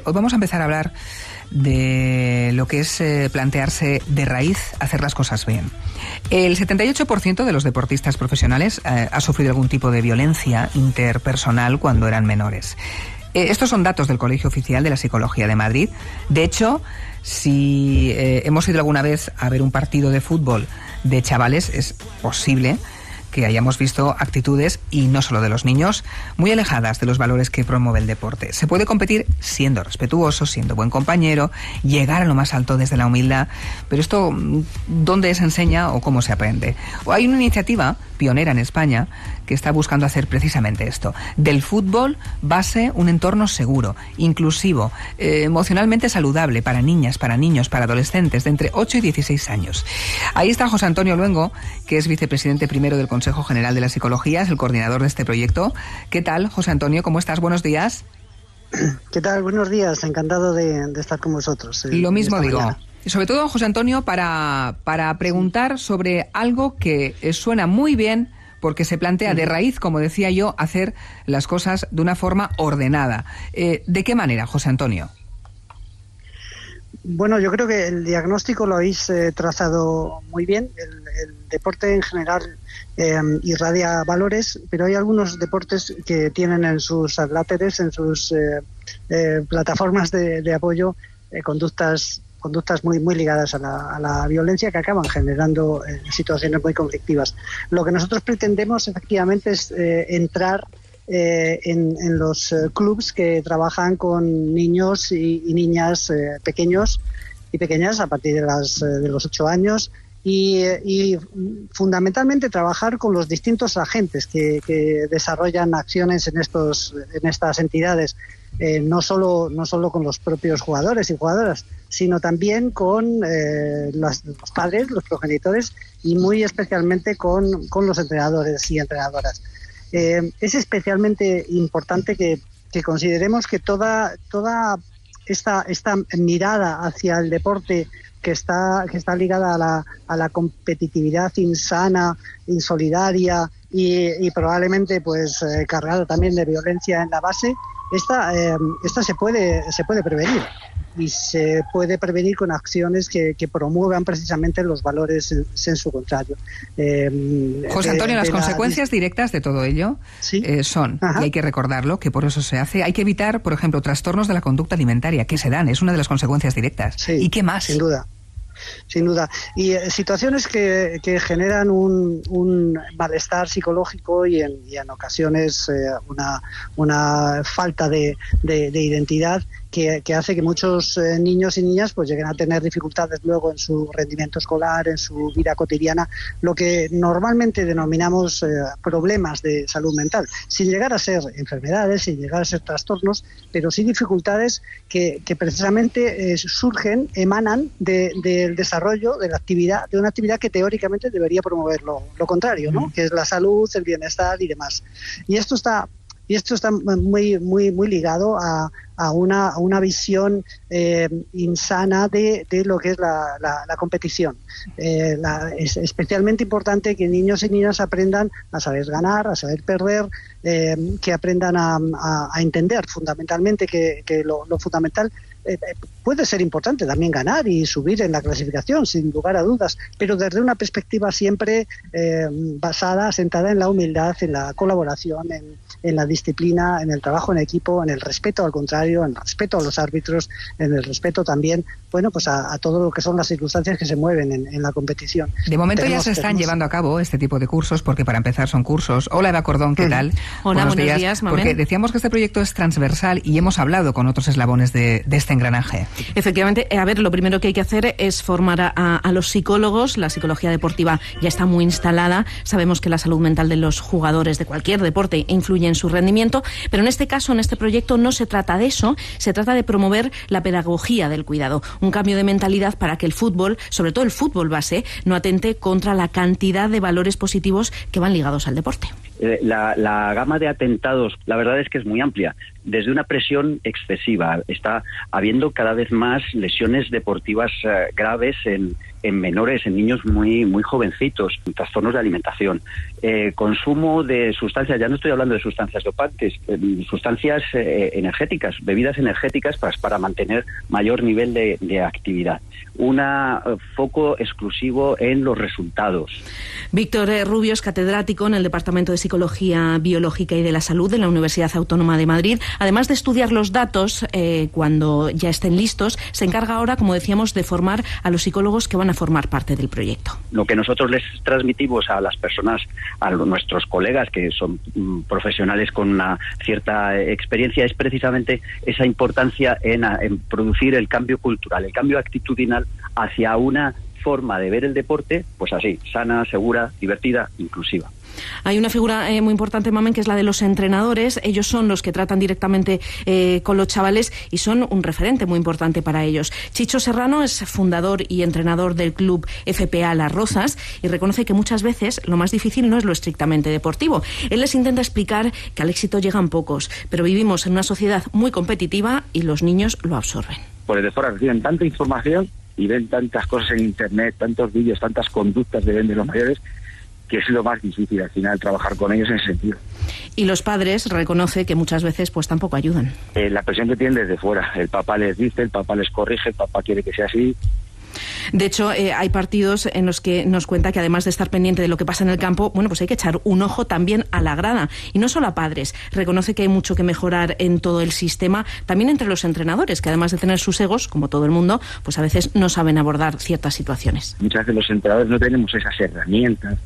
Hoy vamos a empezar a hablar de lo que es plantearse de raíz hacer las cosas bien. El 78% de los deportistas profesionales ha sufrido algún tipo de violencia interpersonal cuando eran menores. Estos son datos del Colegio Oficial de la Psicología de Madrid. De hecho, si hemos ido alguna vez a ver un partido de fútbol de chavales, es posible que hayamos visto actitudes, y no solo de los niños, muy alejadas de los valores que promueve el deporte. Se puede competir siendo respetuoso, siendo buen compañero, llegar a lo más alto desde la humildad, pero esto, ¿dónde se enseña o cómo se aprende? Hay una iniciativa pionera en España que está buscando hacer precisamente esto. Del fútbol base un entorno seguro, inclusivo, emocionalmente saludable para niñas, para niños, para adolescentes de entre 8 y 16 años. Ahí está José Antonio Luengo, que es vicepresidente primero del Consejo General de la Psicología, es el coordinador de este proyecto. ¿Qué tal, José Antonio? ¿Cómo estás? Buenos días. ¿Qué tal? Buenos días. Encantado de estar con vosotros. Lo mismo digo. Mañana. Sobre todo, José Antonio, para preguntar sobre algo que suena muy bien, porque se plantea de raíz, como decía yo, hacer las cosas de una forma ordenada. ¿De qué manera, José Antonio? Bueno, yo creo que el diagnóstico lo habéis trazado muy bien. El deporte en general irradia valores, pero hay algunos deportes que tienen en sus adláteres, en sus plataformas de apoyo, conductas muy ligadas a la violencia, que acaban generando situaciones muy conflictivas. Lo que nosotros pretendemos efectivamente es entrar en los clubs que trabajan con niños y niñas pequeños y pequeñas a partir de los 8 años y fundamentalmente trabajar con los distintos agentes que desarrollan acciones en estas entidades. No solo con los propios jugadores y jugadoras, sino también con los padres, los progenitores y muy especialmente con los entrenadores y entrenadoras. Es especialmente importante que consideremos que toda esta mirada hacia el deporte que está ligada a la competitividad insana, insolidaria y probablemente pues cargada también de violencia en la base. Esta se puede prevenir, y se puede prevenir con acciones que promuevan precisamente los valores en su contrario. José Antonio, las consecuencias directas de todo ello son, y hay que recordarlo, que por eso se hace, hay que evitar, por ejemplo, trastornos de la conducta alimentaria, que se dan, es una de las consecuencias directas. Sí, ¿y qué más? Sin duda. Y situaciones que generan un malestar psicológico y en ocasiones una falta de identidad que hace que muchos niños y niñas pues lleguen a tener dificultades luego en su rendimiento escolar, en su vida cotidiana, lo que normalmente denominamos problemas de salud mental, sin llegar a ser enfermedades, sin llegar a ser trastornos, pero sí dificultades que precisamente emanan del desarrollo de una actividad que teóricamente debería promover lo contrario, ¿no? Que es la salud, el bienestar y demás. Y esto está muy ligado a una visión insana de lo que es la competición. Es especialmente importante que niños y niñas aprendan a saber ganar, a saber perder, que aprendan a entender fundamentalmente que lo fundamental puede ser importante también ganar y subir en la clasificación, sin lugar a dudas, pero desde una perspectiva siempre asentada en la humildad, en la colaboración, en la disciplina, en el trabajo en equipo, en el respeto al contrario, en el respeto a los árbitros, en el respeto también, pues a todo lo que son las circunstancias que se mueven en la competición. De momento ya se están llevando a cabo este tipo de cursos, porque para empezar son cursos. Hola, Eva Cordón, ¿qué tal? Hola, buenos días, Mamen. Porque decíamos que este proyecto es transversal y hemos hablado con otros eslabones de este engranaje. Efectivamente, lo primero que hay que hacer es formar a los psicólogos. La psicología deportiva ya está muy instalada. Sabemos que la salud mental de los jugadores de cualquier deporte influye en su rendimiento, pero en este caso, en este proyecto, no se trata de eso, se trata de promover la pedagogía del cuidado, un cambio de mentalidad para que el fútbol, sobre todo el fútbol base, no atente contra la cantidad de valores positivos que van ligados al deporte. La gama de atentados, la verdad es que es muy amplia. desde una presión excesiva. Está habiendo cada vez más lesiones deportivas graves en menores, en niños muy jovencitos, trastornos de alimentación, consumo de sustancias, ya no estoy hablando de sustancias dopantes, sustancias energéticas, bebidas energéticas para mantener mayor nivel de actividad. Un foco exclusivo en los resultados. Víctor Rubio es catedrático en el Departamento de Psicología Biológica y de la Salud de la Universidad Autónoma de Madrid. Además de estudiar los datos, cuando ya estén listos, se encarga ahora, como decíamos, de formar a los psicólogos que van a formar parte del proyecto. Lo que nosotros les transmitimos a las personas, a nuestros colegas que son profesionales con una cierta experiencia, es precisamente esa importancia en producir el cambio cultural, el cambio actitudinal hacia una forma de ver el deporte, pues así, sana, segura, divertida, inclusiva. Hay una figura muy importante, Mamen, que es la de los entrenadores. Ellos son los que tratan directamente con los chavales y son un referente muy importante para ellos. Chicho Serrano es fundador y entrenador del club FPA Las Rozas y reconoce que muchas veces lo más difícil no es lo estrictamente deportivo. Él les intenta explicar que al éxito llegan pocos, pero vivimos en una sociedad muy competitiva y los niños lo absorben. Por de fuera reciben tanta información y ven tantas cosas en internet, tantos vídeos, tantas conductas de los mayores, que es lo más difícil al final trabajar con ellos en ese sentido. Y los padres reconoce que muchas veces pues tampoco ayudan. La presión que tienen desde fuera, el papá les dice, el papá les corrige, el papá quiere que sea así. De hecho, hay partidos en los que nos cuenta que además de estar pendiente de lo que pasa en el campo, bueno, pues hay que echar un ojo también a la grada. Y no solo a padres. Reconoce que hay mucho que mejorar en todo el sistema, también entre los entrenadores, que además de tener sus egos, como todo el mundo, pues a veces no saben abordar ciertas situaciones. Muchas veces los entrenadores no tenemos esas herramientas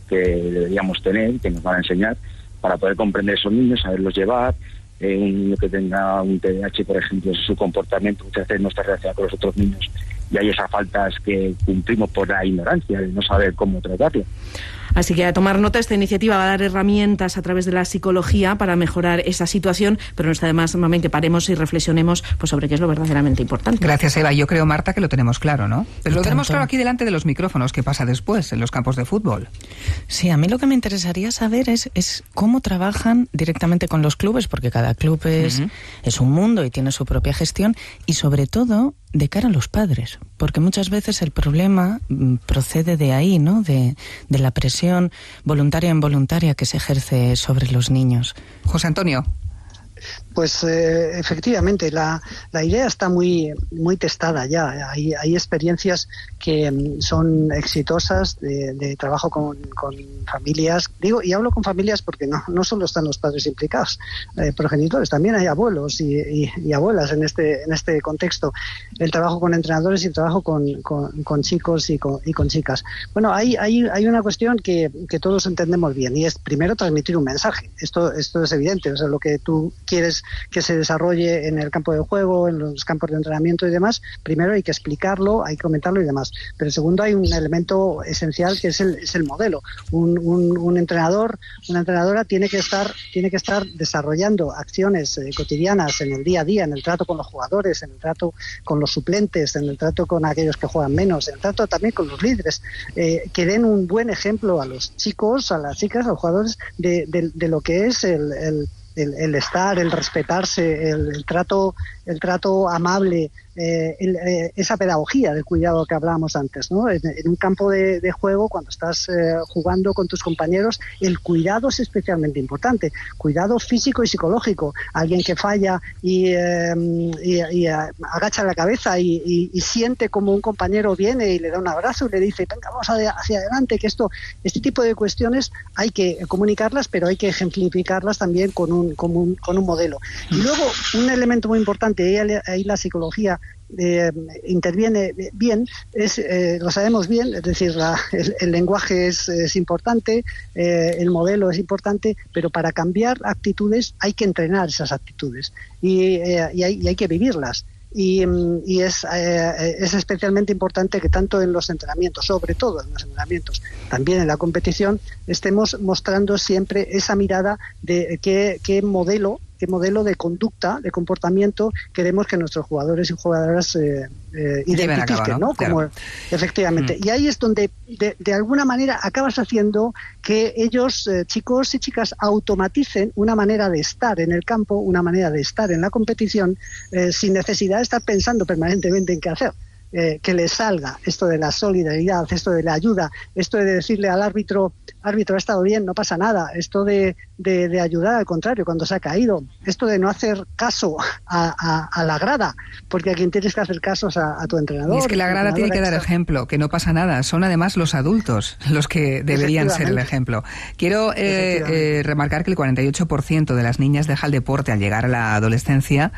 que deberíamos tener, que nos van a enseñar, para poder comprender a esos niños, saberlos llevar. Un niño que tenga un TDAH, por ejemplo, su comportamiento muchas veces no está relacionado con los otros niños, y hay esas faltas que cumplimos por la ignorancia, de no saber cómo tratarlo. Así que a tomar nota, esta iniciativa va a dar herramientas a través de la psicología para mejorar esa situación, pero no está de más, Mamen, que paremos y reflexionemos pues sobre qué es lo verdaderamente importante. Gracias, Eva. Yo creo, Marta, que lo tenemos claro, ¿no? Pero lo tenemos claro aquí delante de los micrófonos. ¿Qué pasa después en los campos de fútbol? Sí, a mí lo que me interesaría saber es cómo trabajan directamente con los clubes, porque cada club es un mundo y tiene su propia gestión, y sobre todo de cara a los padres, porque muchas veces el problema procede de ahí, ¿no? De la presión voluntaria e involuntaria que se ejerce sobre los niños. José Antonio. Pues efectivamente, la idea está muy testada ya. Hay experiencias que son exitosas de trabajo con familias. Digo, y hablo con familias porque no solo están los padres implicados, progenitores, también hay abuelos y abuelas en este contexto. El trabajo con entrenadores y el trabajo con chicos y con chicas. Bueno, hay una cuestión que todos entendemos bien, y es primero transmitir un mensaje. Esto es evidente. O sea, lo que tú quieres que se desarrolle en el campo de juego, en los campos de entrenamiento y demás, primero hay que explicarlo, hay que comentarlo y demás. Pero segundo, hay un elemento esencial que es el modelo. Un entrenador, una entrenadora tiene que estar desarrollando acciones cotidianas en el día a día, en el trato con los jugadores, en el trato con los suplentes, en el trato con aquellos que juegan menos, en el trato también con los líderes, que den un buen ejemplo a los chicos, a las chicas, a los jugadores de lo que es el estar, el respetarse, el trato amable, esa pedagogía del cuidado que hablábamos antes, ¿no? En un campo de juego, cuando estás jugando con tus compañeros, el cuidado es especialmente importante. Cuidado físico y psicológico. Alguien que falla y agacha la cabeza y siente como un compañero viene y le da un abrazo y le dice, venga, vamos hacia adelante, que este tipo de cuestiones hay que comunicarlas, pero hay que ejemplificarlas también con un modelo. Y luego, un elemento muy importante, ahí la psicología interviene bien, lo sabemos bien, es decir, el lenguaje es importante, el modelo es importante, pero para cambiar actitudes hay que entrenar esas actitudes y hay que vivirlas. Y es especialmente importante que tanto en los entrenamientos, sobre todo en los entrenamientos, también en la competición, estemos mostrando siempre esa mirada de qué modelo qué modelo de conducta, de comportamiento queremos que nuestros jugadores y jugadoras identifiquen, ¿no? Claro. Como, efectivamente. Y ahí es donde, de alguna manera, acabas haciendo que ellos, chicos y chicas, automaticen una manera de estar en el campo, una manera de estar en la competición, sin necesidad de estar pensando permanentemente en qué hacer. Que les salga esto de la solidaridad, esto de la ayuda, esto de decirle al árbitro, ha estado bien, no pasa nada, esto de ayudar al contrario cuando se ha caído, esto de no hacer caso a la grada, porque a quien tienes que hacer caso es a tu entrenador. Y es que la grada tiene que dar ejemplo, que no pasa nada, son además los adultos los que deberían ser el ejemplo. Quiero remarcar que el 48% de las niñas deja el deporte al llegar a la adolescencia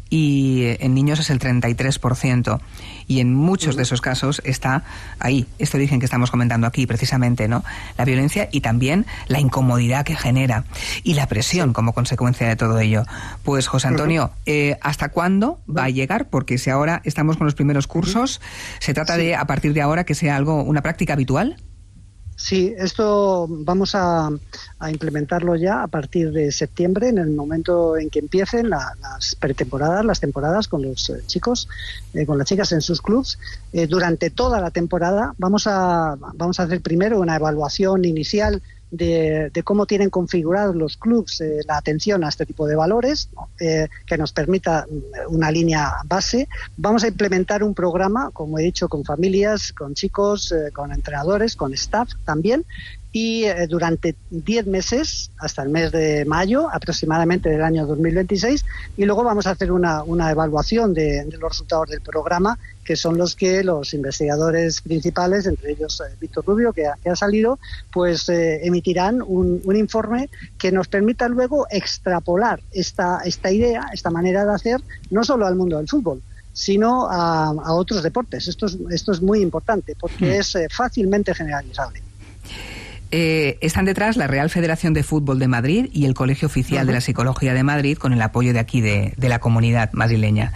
y en niños es el 33%. Y en muchos de esos casos está ahí, este origen que estamos comentando aquí precisamente, ¿no? La violencia y también la incomodidad que genera y la presión como consecuencia de todo ello. Pues José Antonio, ¿hasta cuándo va a llegar? Porque si ahora estamos con los primeros cursos, ¿se trata de, a partir de ahora, que sea una práctica habitual? Sí, esto vamos a implementarlo ya a partir de septiembre, en el momento en que empiecen las pretemporadas, las temporadas con los chicos, con las chicas en sus clubs. Durante toda la temporada vamos a hacer primero una evaluación inicial de cómo tienen configurados los clubs la atención a este tipo de valores, ¿no? Que nos permita una línea base. Vamos a implementar un programa, como he dicho, con familias, con chicos, con entrenadores, con staff también, y durante 10 meses, hasta el mes de mayo aproximadamente del año 2026, y luego vamos a hacer una evaluación de los resultados del programa, que son los que los investigadores principales, entre ellos Víctor Rubio, que ha salido, pues emitirán un informe que nos permita luego extrapolar esta idea, esta manera de hacer, no solo al mundo del fútbol, sino a otros deportes. Esto es muy importante, porque es fácilmente generalizable. Están detrás la Real Federación de Fútbol de Madrid y el Colegio Oficial de la Psicología de Madrid, con el apoyo de aquí de la comunidad madrileña.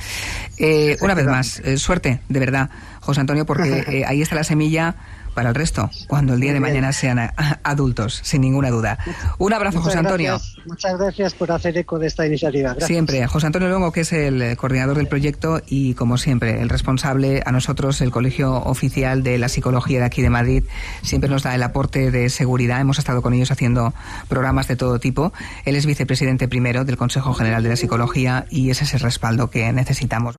Una vez más, suerte, de verdad, José Antonio, porque ahí está la semilla para el resto, cuando el día de mañana sean adultos, sin ninguna duda. Un abrazo, José Antonio. Muchas gracias por hacer eco de esta iniciativa. Gracias. Siempre. José Antonio Luengo, que es el coordinador del proyecto y, como siempre, el responsable, a nosotros, el Colegio Oficial de la Psicología de aquí de Madrid, siempre nos da el aporte de seguridad. Hemos estado con ellos haciendo programas de todo tipo. Él es vicepresidente primero del Consejo General de la Psicología y ese es el respaldo que necesitamos.